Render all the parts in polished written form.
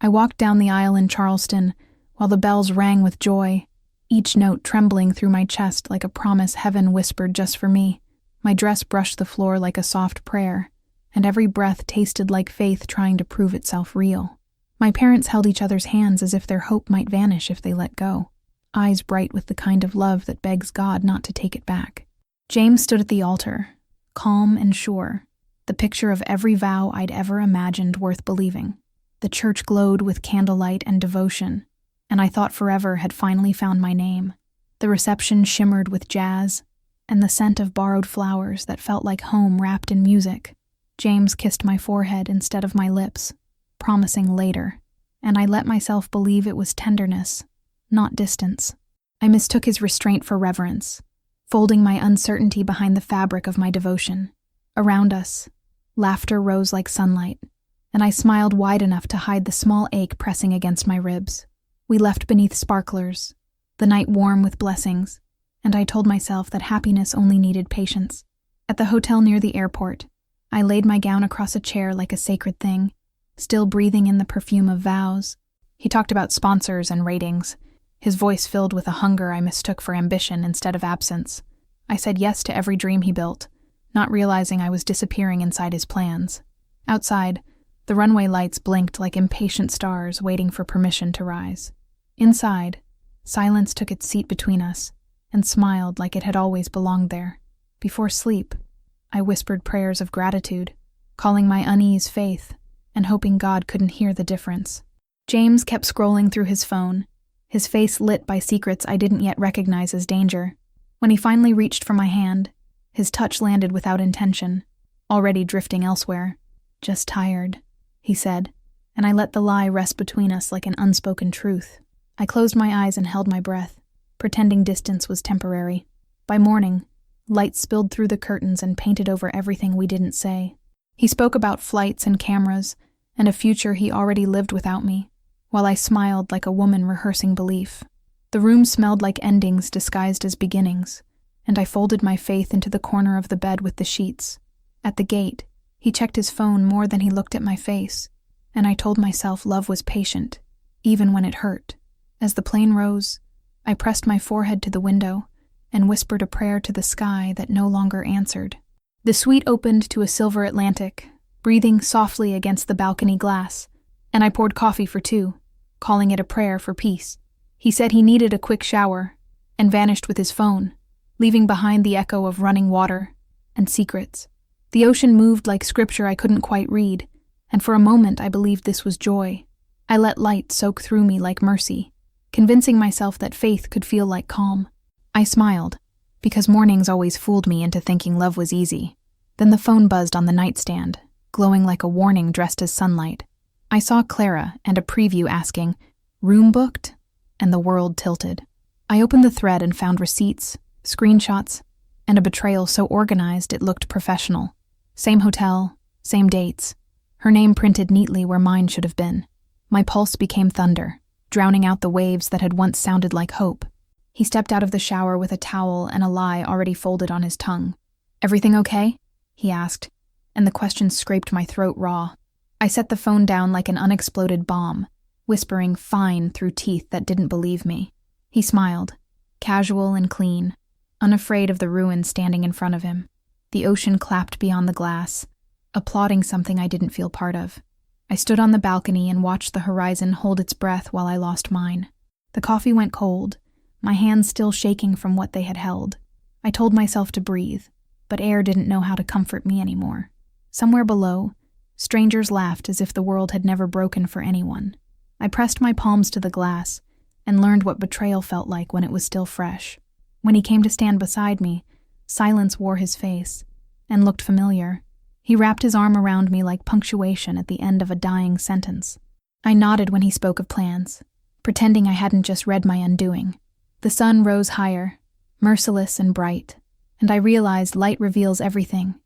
I walked down the aisle in Charleston while the bells rang with joy, each note trembling through my chest like a promise heaven whispered just for me. My dress brushed the floor like a soft prayer, and every breath tasted like faith trying to prove itself real. My parents held each other's hands as if their hope might vanish if they let go, eyes bright with the kind of love that begs God not to take it back. James stood at the altar, calm and sure, the picture of every vow I'd ever imagined worth believing. The church glowed with candlelight and devotion, and I thought forever had finally found my name. The reception shimmered with jazz, and the scent of borrowed flowers that felt like home wrapped in music. James kissed my forehead instead of my lips, promising later, and I let myself believe it was tenderness, not distance. I mistook his restraint for reverence, folding my uncertainty behind the fabric of my devotion. Around us, laughter rose like sunlight, and I smiled wide enough to hide the small ache pressing against my ribs. We left beneath sparklers, the night warm with blessings, and I told myself that happiness only needed patience. At the hotel near the airport, I laid my gown across a chair like a sacred thing, still breathing in the perfume of vows. He talked about sponsors and ratings, his voice filled with a hunger I mistook for ambition instead of absence. I said yes to every dream he built, not realizing I was disappearing inside his plans. Outside, the runway lights blinked like impatient stars waiting for permission to rise. Inside, silence took its seat between us and smiled like it had always belonged there. Before sleep, I whispered prayers of gratitude, calling my unease faith and hoping God couldn't hear the difference. James kept scrolling through his phone, his face lit by secrets I didn't yet recognize as danger. When he finally reached for my hand, his touch landed without intention, already drifting elsewhere. "Just tired," he said, and I let the lie rest between us like an unspoken truth. I closed my eyes and held my breath, pretending distance was temporary. By morning, light spilled through the curtains and painted over everything we didn't say. He spoke about flights and cameras, and a future he already lived without me, while I smiled like a woman rehearsing belief. The room smelled like endings disguised as beginnings, and I folded my faith into the corner of the bed with the sheets. At the gate, he checked his phone more than he looked at my face, and I told myself love was patient, even when it hurt. As the plane rose, I pressed my forehead to the window and whispered a prayer to the sky that no longer answered. The suite opened to a silver Atlantic, breathing softly against the balcony glass, and I poured coffee for two, calling it a prayer for peace. He said he needed a quick shower and vanished with his phone, leaving behind the echo of running water and secrets. The ocean moved like scripture I couldn't quite read, and for a moment I believed this was joy. I let light soak through me like mercy, convincing myself that faith could feel like calm. I smiled, because mornings always fooled me into thinking love was easy. Then the phone buzzed on the nightstand, glowing like a warning dressed as sunlight. I saw Clara and a preview asking, "Room booked?" and the world tilted. I opened the thread and found receipts, screenshots, and a betrayal so organized it looked professional. Same hotel, same dates. Her name printed neatly where mine should have been. My pulse became thunder, drowning out the waves that had once sounded like hope. He stepped out of the shower with a towel and a lie already folded on his tongue. "Everything okay?" he asked, and the question scraped my throat raw. I set the phone down like an unexploded bomb, whispering "fine" through teeth that didn't believe me. He smiled, casual and clean, unafraid of the ruin standing in front of him. The ocean clapped beyond the glass, applauding something I didn't feel part of. I stood on the balcony and watched the horizon hold its breath while I lost mine. The coffee went cold, my hands still shaking from what they had held. I told myself to breathe, but air didn't know how to comfort me anymore. Somewhere below, strangers laughed as if the world had never broken for anyone. I pressed my palms to the glass and learned what betrayal felt like when it was still fresh. When he came to stand beside me, silence wore his face and looked familiar. He wrapped his arm around me like punctuation at the end of a dying sentence. I nodded when he spoke of plans, pretending I hadn't just read my undoing. The sun rose higher, merciless and bright, and I realized light reveals everything,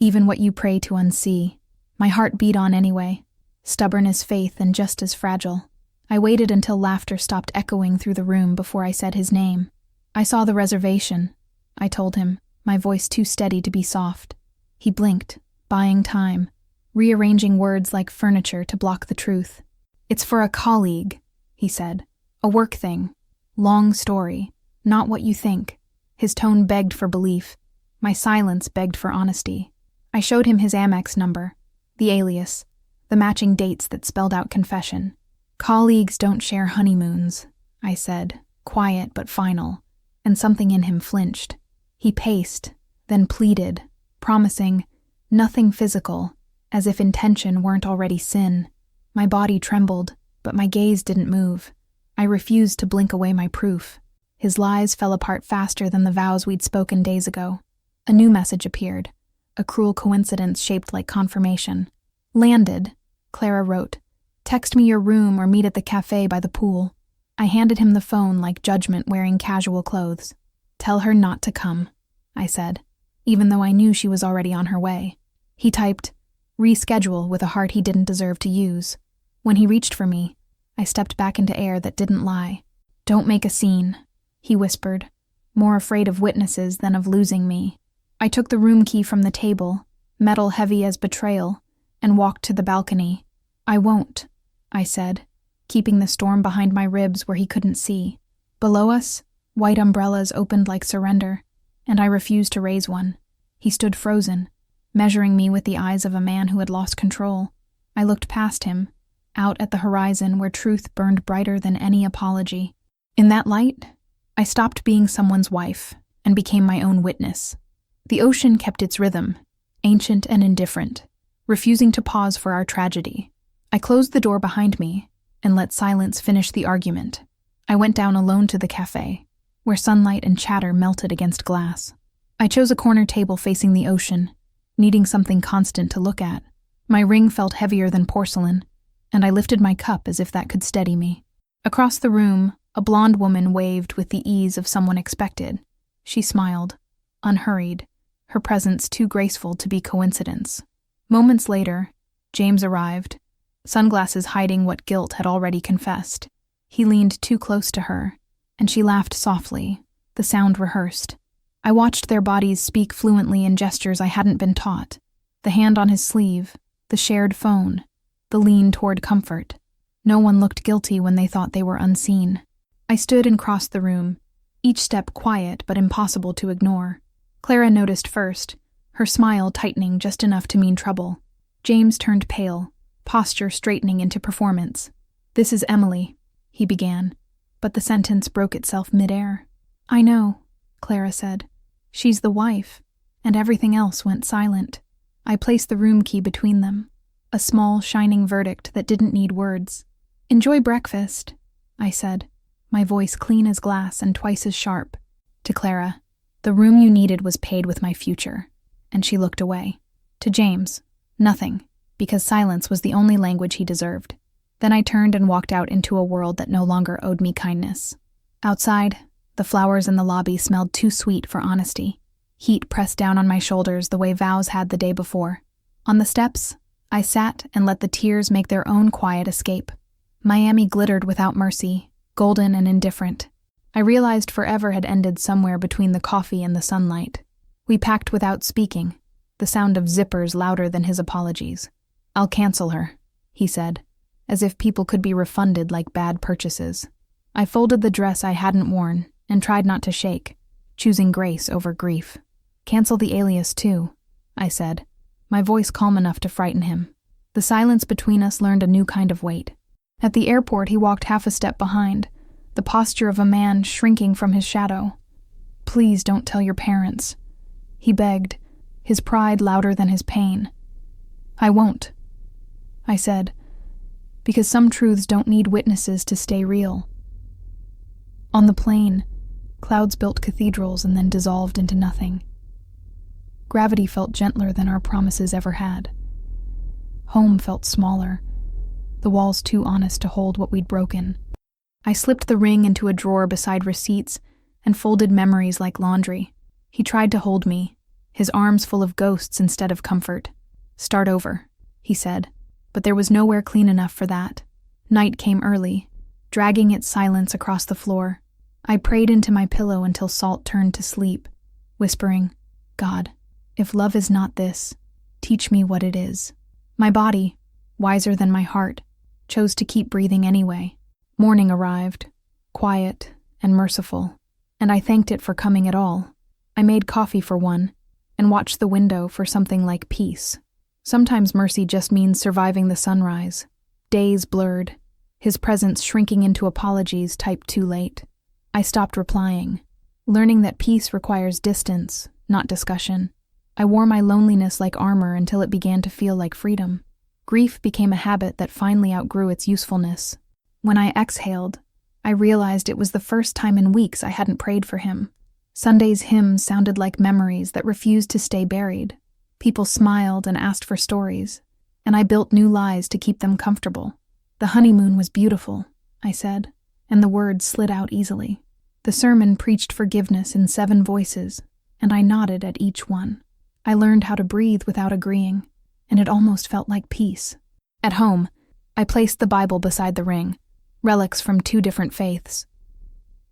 even what you pray to unsee. My heart beat on anyway, stubborn as faith and just as fragile. I waited until laughter stopped echoing through the room before I said his name. "I saw the reservation," I told him, my voice too steady to be soft. He blinked, buying time, rearranging words like furniture to block the truth. "It's for a colleague," he said. "A work thing. Long story. Not what you think." His tone begged for belief. My silence begged for honesty. I showed him his Amex number, the alias, the matching dates that spelled out confession. "Colleagues don't share honeymoons," I said, quiet but final, and something in him flinched. He paced, then pleaded, promising nothing physical, as if intention weren't already sin. My body trembled, but my gaze didn't move. I refused to blink away my proof. His lies fell apart faster than the vows we'd spoken days ago. A new message appeared, a cruel coincidence shaped like confirmation. "Landed," Clara wrote. "Text me your room or meet at the cafe by the pool." I handed him the phone like judgment wearing casual clothes. "Tell her not to come," I said, even though I knew she was already on her way. He typed, "Reschedule," with a heart he didn't deserve to use. When he reached for me, I stepped back into air that didn't lie. "Don't make a scene," he whispered, more afraid of witnesses than of losing me. I took the room key from the table, metal heavy as betrayal, and walked to the balcony. "I won't," I said, keeping the storm behind my ribs where he couldn't see. Below us, white umbrellas opened like surrender, and I refused to raise one. He stood frozen, measuring me with the eyes of a man who had lost control. I looked past him, out at the horizon where truth burned brighter than any apology. In that light, I stopped being someone's wife and became my own witness. The ocean kept its rhythm, ancient and indifferent, refusing to pause for our tragedy. I closed the door behind me and let silence finish the argument. I went down alone to the cafe, where sunlight and chatter melted against glass. I chose a corner table facing the ocean, needing something constant to look at. My ring felt heavier than porcelain, and I lifted my cup as if that could steady me. Across the room, a blonde woman waved with the ease of someone expected. She smiled, unhurried, her presence too graceful to be coincidence. Moments later, James arrived, sunglasses hiding what guilt had already confessed. He leaned too close to her, and she laughed softly, the sound rehearsed. I watched their bodies speak fluently in gestures I hadn't been taught. The hand on his sleeve, the shared phone, the lean toward comfort. No one looked guilty when they thought they were unseen. I stood and crossed the room, each step quiet but impossible to ignore. Clara noticed first, her smile tightening just enough to mean trouble. James turned pale, posture straightening into performance. "This is Emily," he began, but the sentence broke itself midair. "I know," Clara said. "She's the wife," and everything else went silent. I placed the room key between them, a small, shining verdict that didn't need words. "Enjoy breakfast," I said, my voice clean as glass and twice as sharp. To Clara, "The room you needed was paid with my future," and she looked away. To James, nothing, because silence was the only language he deserved. Then I turned and walked out into a world that no longer owed me kindness. Outside, the flowers in the lobby smelled too sweet for honesty. Heat pressed down on my shoulders the way vows had the day before. On the steps, I sat and let the tears make their own quiet escape. Miami glittered without mercy, golden and indifferent. I realized forever had ended somewhere between the coffee and the sunlight. We packed without speaking, the sound of zippers louder than his apologies. "I'll cancel her," he said, as if people could be refunded like bad purchases. I folded the dress I hadn't worn and tried not to shake, choosing grace over grief. "Cancel the alias too," I said, my voice calm enough to frighten him. The silence between us learned a new kind of weight. At the airport, he walked half a step behind, the posture of a man shrinking from his shadow. "Please don't tell your parents," he begged, his pride louder than his pain. "I won't," I said, because some truths don't need witnesses to stay real. On the plane, clouds built cathedrals and then dissolved into nothing. Gravity felt gentler than our promises ever had. Home felt smaller, the walls too honest to hold what we'd broken. I slipped the ring into a drawer beside receipts and folded memories like laundry. He tried to hold me, his arms full of ghosts instead of comfort. "Start over," he said, but there was nowhere clean enough for that. Night came early, dragging its silence across the floor. I prayed into my pillow until Salt turned to sleep, whispering, "God, if love is not this, teach me what it is." My body, wiser than my heart, chose to keep breathing anyway. Morning arrived, quiet and merciful, and I thanked it for coming at all. I made coffee for one, and watched the window for something like peace. Sometimes mercy just means surviving the sunrise. Days blurred, his presence shrinking into apologies typed too late. I stopped replying, learning that peace requires distance, not discussion. I wore my loneliness like armor until it began to feel like freedom. Grief became a habit that finally outgrew its usefulness. When I exhaled, I realized it was the first time in weeks I hadn't prayed for him. Sunday's hymns sounded like memories that refused to stay buried. People smiled and asked for stories, and I built new lies to keep them comfortable. The honeymoon was beautiful, I said, and the words slid out easily. The sermon preached forgiveness in 7 voices, and I nodded at each one. I learned how to breathe without agreeing, and it almost felt like peace. At home, I placed the Bible beside the ring, relics from 2 different faiths.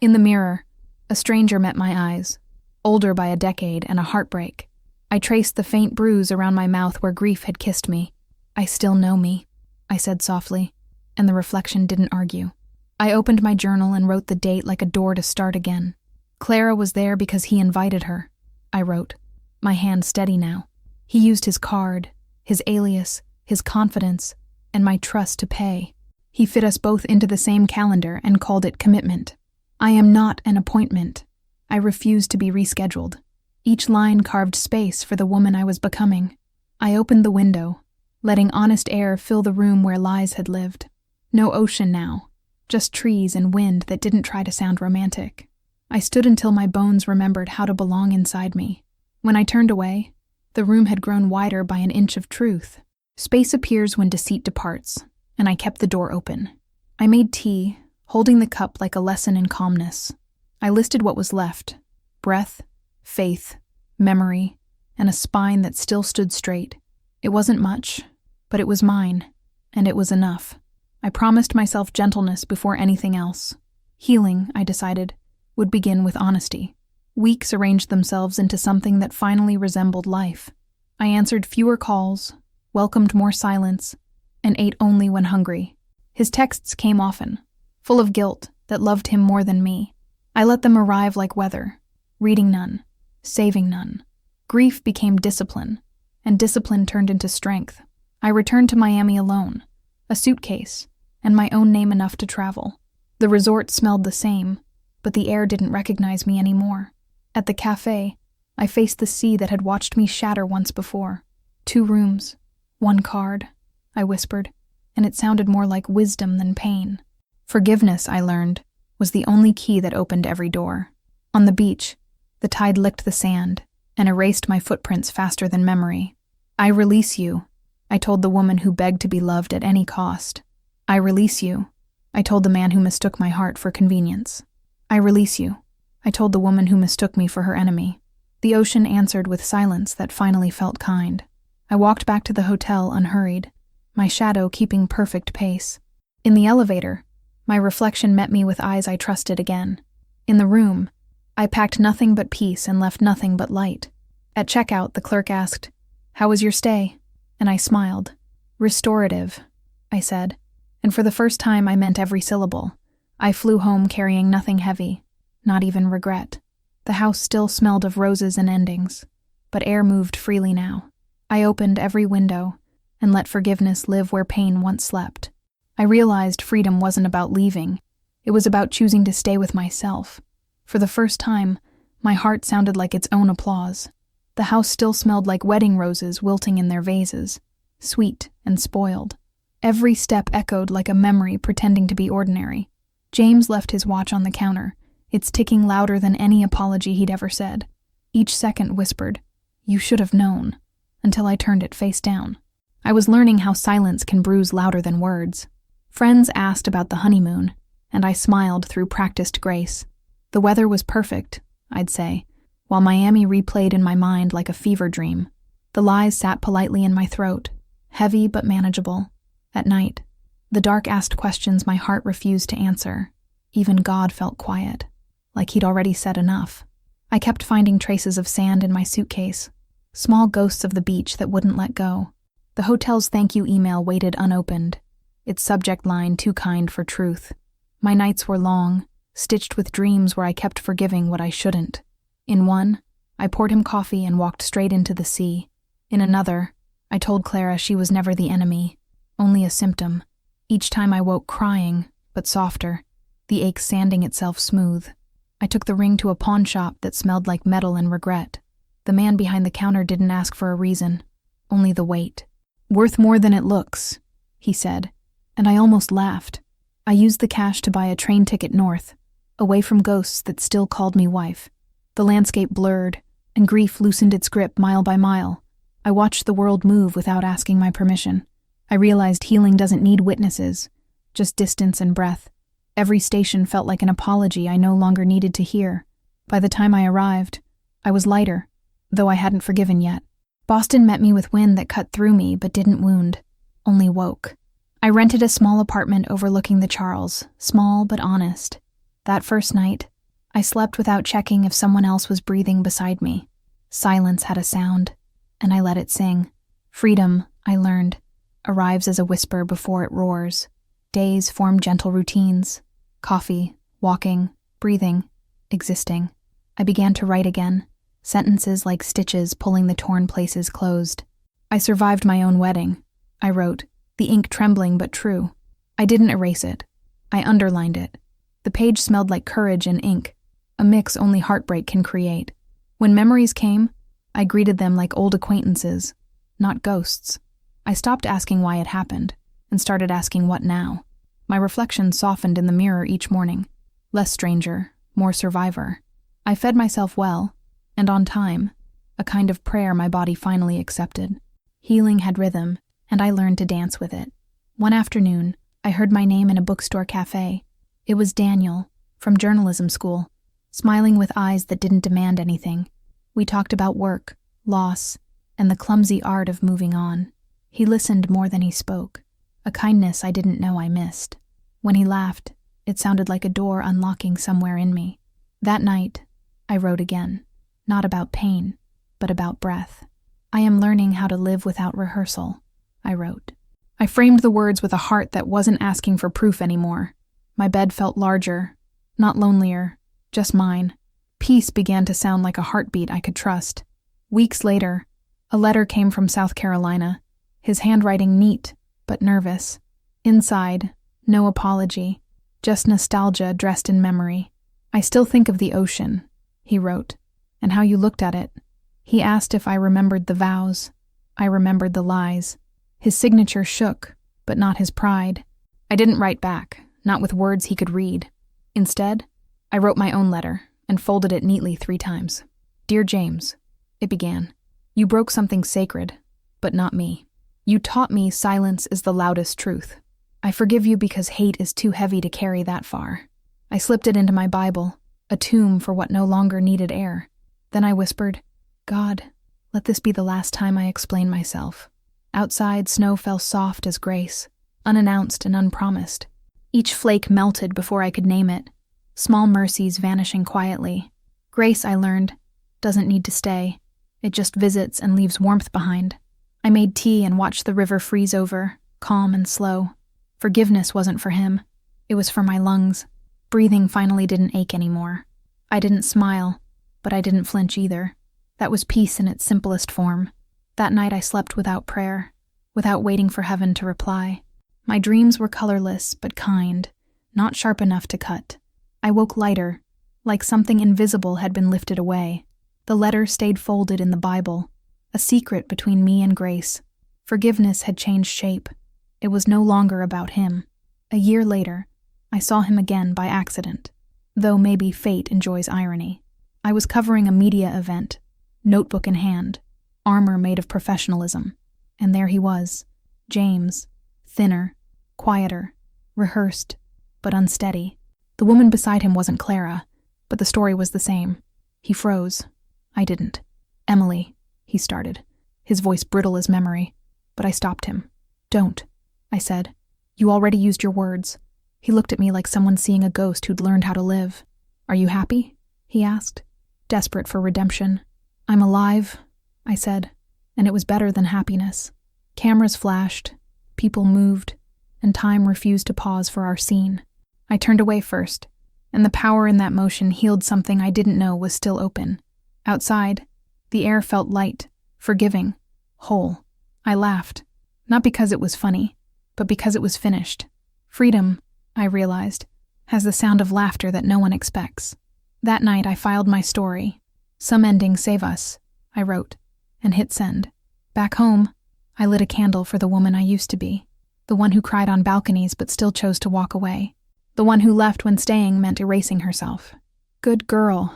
In the mirror, a stranger met my eyes, older by a decade and a heartbreak. I traced the faint bruise around my mouth where grief had kissed me. "I still know me," I said softly, and the reflection didn't argue. I opened my journal and wrote the date like a door to start again. "Clara was there because he invited her," I wrote, my hand steady now. He used his card, his alias, his confidence, and my trust to pay. He fit us both into the same calendar and called it commitment. I am not an appointment. I refused to be rescheduled. Each line carved space for the woman I was becoming. I opened the window, letting honest air fill the room where lies had lived. No ocean now, just trees and wind that didn't try to sound romantic. I stood until my bones remembered how to belong inside me. When I turned away, the room had grown wider by an inch of truth. Space appears when deceit departs, and I kept the door open. I made tea, holding the cup like a lesson in calmness. I listed what was left: breath, faith, memory, and a spine that still stood straight. It wasn't much, but it was mine, and it was enough. I promised myself gentleness before anything else. Healing, I decided, would begin with honesty. Weeks arranged themselves into something that finally resembled life. I answered fewer calls, welcomed more silence, and ate only when hungry. His texts came often, full of guilt that loved him more than me. I let them arrive like weather, reading none, saving none. Grief became discipline, and discipline turned into strength. I returned to Miami alone, a suitcase, and my own name enough to travel. The resort smelled the same, but the air didn't recognize me anymore. At the cafe, I faced the sea that had watched me shatter once before. 2 rooms, 1 card, I whispered, and it sounded more like wisdom than pain. Forgiveness, I learned, was the only key that opened every door. On the beach, the tide licked the sand and erased my footprints faster than memory. "I release you," I told the woman who begged to be loved at any cost. "I release you," I told the man who mistook my heart for convenience. "I release you," I told the woman who mistook me for her enemy. The ocean answered with silence that finally felt kind. I walked back to the hotel unhurried, my shadow keeping perfect pace. In the elevator, my reflection met me with eyes I trusted again. In the room, I packed nothing but peace and left nothing but light. At checkout, the clerk asked, "How was your stay?" And I smiled. "Restorative," I said, and for the first time I meant every syllable. I flew home carrying nothing heavy, not even regret. The house still smelled of roses and endings, but air moved freely now. I opened every window and let forgiveness live where pain once slept. I realized freedom wasn't about leaving. It was about choosing to stay with myself. For the first time, my heart sounded like its own applause. The house still smelled like wedding roses wilting in their vases, sweet and spoiled. Every step echoed like a memory pretending to be ordinary. James left his watch on the counter, its ticking louder than any apology he'd ever said. Each second whispered, "You should have known," until I turned it face down. I was learning how silence can bruise louder than words. Friends asked about the honeymoon, and I smiled through practiced grace. The weather was perfect, I'd say, while Miami replayed in my mind like a fever dream. The lies sat politely in my throat, heavy but manageable. At night, the dark asked questions my heart refused to answer. Even God felt quiet, like he'd already said enough. I kept finding traces of sand in my suitcase, small ghosts of the beach that wouldn't let go. The hotel's thank you email waited unopened. its subject line too kind for truth. My nights were long, stitched with dreams where I kept forgiving what I shouldn't. In one, I poured him coffee and walked straight into the sea. In another, I told Clara she was never the enemy, only a symptom. Each time I woke crying, but softer, the ache sanding itself smooth. I took the ring to a pawn shop that smelled like metal and regret. The man behind the counter didn't ask for a reason, only the weight. "Worth more than it looks," he said, and I almost laughed. I used the cash to buy a train ticket north, away from ghosts that still called me wife. The landscape blurred, and grief loosened its grip mile by mile. I watched the world move without asking my permission. I realized healing doesn't need witnesses, just distance and breath. Every station felt like an apology I no longer needed to hear. By the time I arrived, I was lighter, though I hadn't forgiven yet. Boston met me with wind that cut through me but didn't wound, only woke. I rented a small apartment overlooking the Charles, small but honest. That first night, I slept without checking if someone else was breathing beside me. Silence had a sound, and I let it sing. Freedom, I learned, arrives as a whisper before it roars. Days form gentle routines. Coffee, walking, breathing, existing. I began to write again, sentences like stitches pulling the torn places closed. I survived my own wedding, I wrote, the ink trembling but true. I didn't erase it. I underlined it. The page smelled like courage and ink, a mix only heartbreak can create. When memories came, I greeted them like old acquaintances, not ghosts. I stopped asking why it happened, and started asking what now. My reflection softened in the mirror each morning. Less stranger, more survivor. I fed myself well, and on time, a kind of prayer my body finally accepted. Healing had rhythm, and I learned to dance with it. One afternoon, I heard my name in a bookstore cafe. It was Daniel, from journalism school, smiling with eyes that didn't demand anything. We talked about work, loss, and the clumsy art of moving on. He listened more than he spoke, a kindness I didn't know I missed. When he laughed, it sounded like a door unlocking somewhere in me. That night, I wrote again, not about pain, but about breath. I am learning how to live without rehearsal, I wrote. I framed the words with a heart that wasn't asking for proof anymore. My bed felt larger, not lonelier, just mine. Peace began to sound like a heartbeat I could trust. Weeks later, a letter came from South Carolina, his handwriting neat but nervous. Inside, no apology, just nostalgia dressed in memory. "I still think of the ocean," he wrote, "and how you looked at it." He asked if I remembered the vows. I remembered the lies. His signature shook, but not his pride. I didn't write back, not with words he could read. Instead, I wrote my own letter and folded it neatly 3 times. "Dear James," it began, "you broke something sacred, but not me. You taught me silence is the loudest truth. I forgive you because hate is too heavy to carry that far." I slipped it into my Bible, a tomb for what no longer needed air. Then I whispered, "God, let this be the last time I explain myself." Outside, snow fell soft as grace, unannounced and unpromised. Each flake melted before I could name it, small mercies vanishing quietly. Grace, I learned, doesn't need to stay. It just visits and leaves warmth behind. I made tea and watched the river freeze over, calm and slow. Forgiveness wasn't for him. It was for my lungs. Breathing finally didn't ache anymore. I didn't smile, but I didn't flinch either. That was peace in its simplest form. That night I slept without prayer, without waiting for heaven to reply. My dreams were colorless but kind, not sharp enough to cut. I woke lighter, like something invisible had been lifted away. The letter stayed folded in the Bible, a secret between me and Grace. Forgiveness had changed shape. It was no longer about him. A year later, I saw him again by accident, though maybe fate enjoys irony. I was covering a media event, notebook in hand, armor made of professionalism, and there he was, James, thinner, quieter, rehearsed, but unsteady. The woman beside him wasn't Clara, but the story was the same. He froze. I didn't. "Emily," he started, his voice brittle as memory, but I stopped him. "Don't," I said. "You already used your words." He looked at me like someone seeing a ghost who'd learned how to live. "Are you happy?" he asked, desperate for redemption. "I'm alive," I said, and it was better than happiness. Cameras flashed, people moved, and time refused to pause for our scene. I turned away first, and the power in that motion healed something I didn't know was still open. Outside, the air felt light, forgiving, whole. I laughed, not because it was funny, but because it was finished. Freedom, I realized, has the sound of laughter that no one expects. That night I filed my story. "Some endings save us," I wrote, and hit send. Back home, I lit a candle for the woman I used to be, the one who cried on balconies but still chose to walk away, the one who left when staying meant erasing herself. "Good girl,"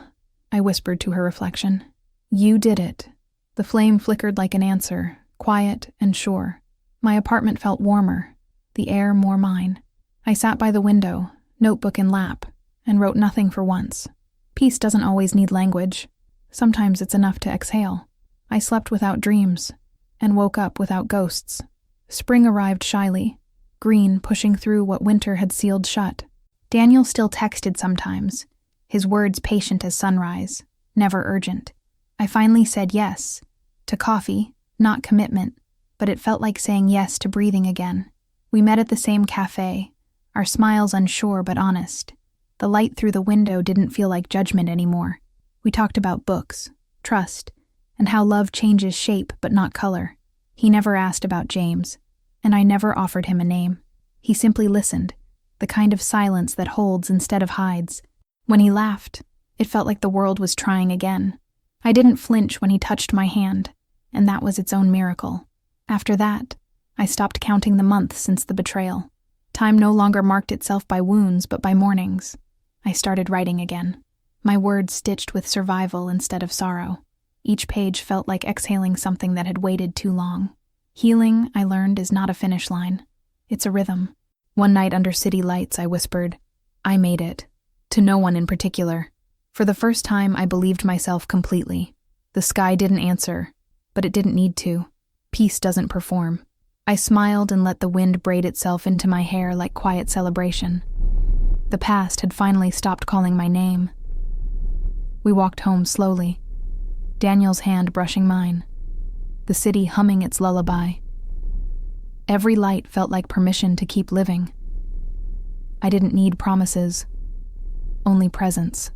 I whispered to her reflection. "You did it." The flame flickered like an answer, quiet and sure. My apartment felt warmer, the air more mine. I sat by the window, notebook in lap, and wrote nothing for once. Peace doesn't always need language. Sometimes it's enough to exhale. I slept without dreams, and woke up without ghosts. Spring arrived shyly, green pushing through what winter had sealed shut. Daniel still texted sometimes, his words patient as sunrise, never urgent. I finally said yes, to coffee, not commitment, but it felt like saying yes to breathing again. We met at the same cafe, our smiles unsure but honest. The light through the window didn't feel like judgment anymore. We talked about books, trust, and how love changes shape but not color. He never asked about James, and I never offered him a name. He simply listened, the kind of silence that holds instead of hides. When he laughed, it felt like the world was trying again. I didn't flinch when he touched my hand, and that was its own miracle. After that, I stopped counting the months since the betrayal. Time no longer marked itself by wounds but by mornings. I started writing again, my words stitched with survival instead of sorrow. Each page felt like exhaling something that had waited too long. Healing, I learned, is not a finish line. It's a rhythm. One night under city lights, I whispered, "I made it," to no one in particular. For the first time, I believed myself completely. The sky didn't answer, but it didn't need to. Peace doesn't perform. I smiled and let the wind braid itself into my hair like quiet celebration. The past had finally stopped calling my name. We walked home slowly, Daniel's hand brushing mine, the city humming its lullaby. Every light felt like permission to keep living. I didn't need promises, only presence.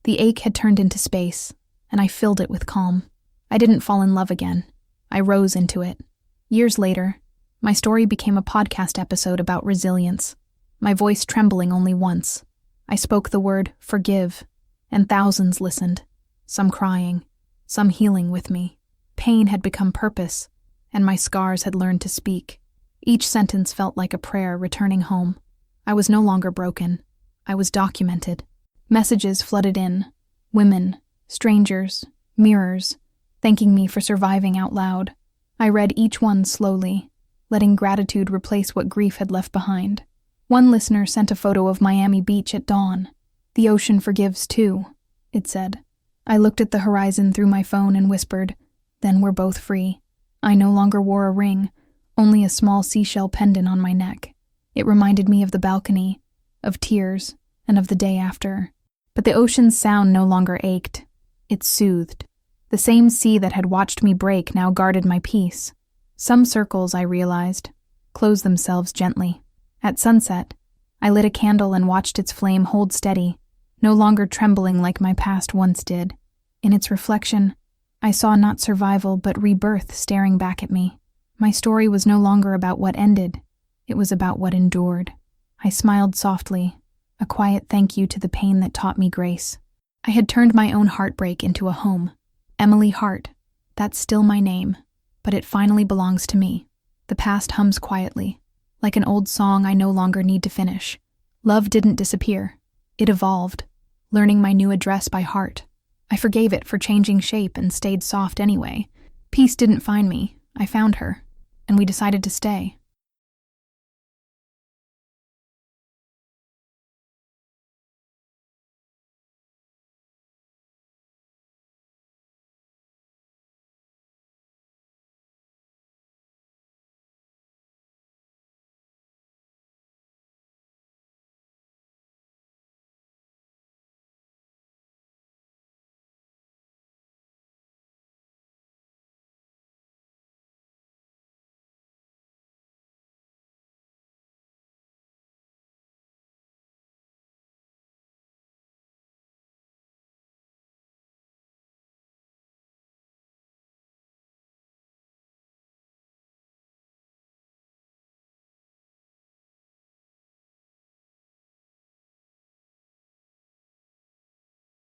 The ache had turned into space, and I filled it with calm. I didn't fall in love again. I rose into it. Years later, my story became a podcast episode about resilience, my voice trembling only once. I spoke the word forgive, and thousands listened, some crying, some healing with me. Pain had become purpose, and my scars had learned to speak. Each sentence felt like a prayer returning home. I was no longer broken. I was documented. Messages flooded in, women, strangers, mirrors, thanking me for surviving out loud. I read each one slowly, letting gratitude replace what grief had left behind. One listener sent a photo of Miami Beach at dawn. "The ocean forgives too," it said. I looked at the horizon through my phone and whispered, "Then we're both free." I no longer wore a ring, only a small seashell pendant on my neck. It reminded me of the balcony, of tears, and of the day after. But the ocean's sound no longer ached. It soothed. The same sea that had watched me break now guarded my peace. Some circles, I realized, closed themselves gently. At sunset, I lit a candle and watched its flame hold steady, no longer trembling like my past once did. In its reflection, I saw not survival but rebirth staring back at me. My story was no longer about what ended. It was about what endured. I smiled softly, a quiet thank you to the pain that taught me grace. I had turned my own heartbreak into a home. Emily Hart, that's still my name, but it finally belongs to me. The past hums quietly, like an old song I no longer need to finish. Love didn't disappear. It evolved, learning my new address by heart. I forgave it for changing shape and stayed soft anyway. Peace didn't find me. I found her, and we decided to stay.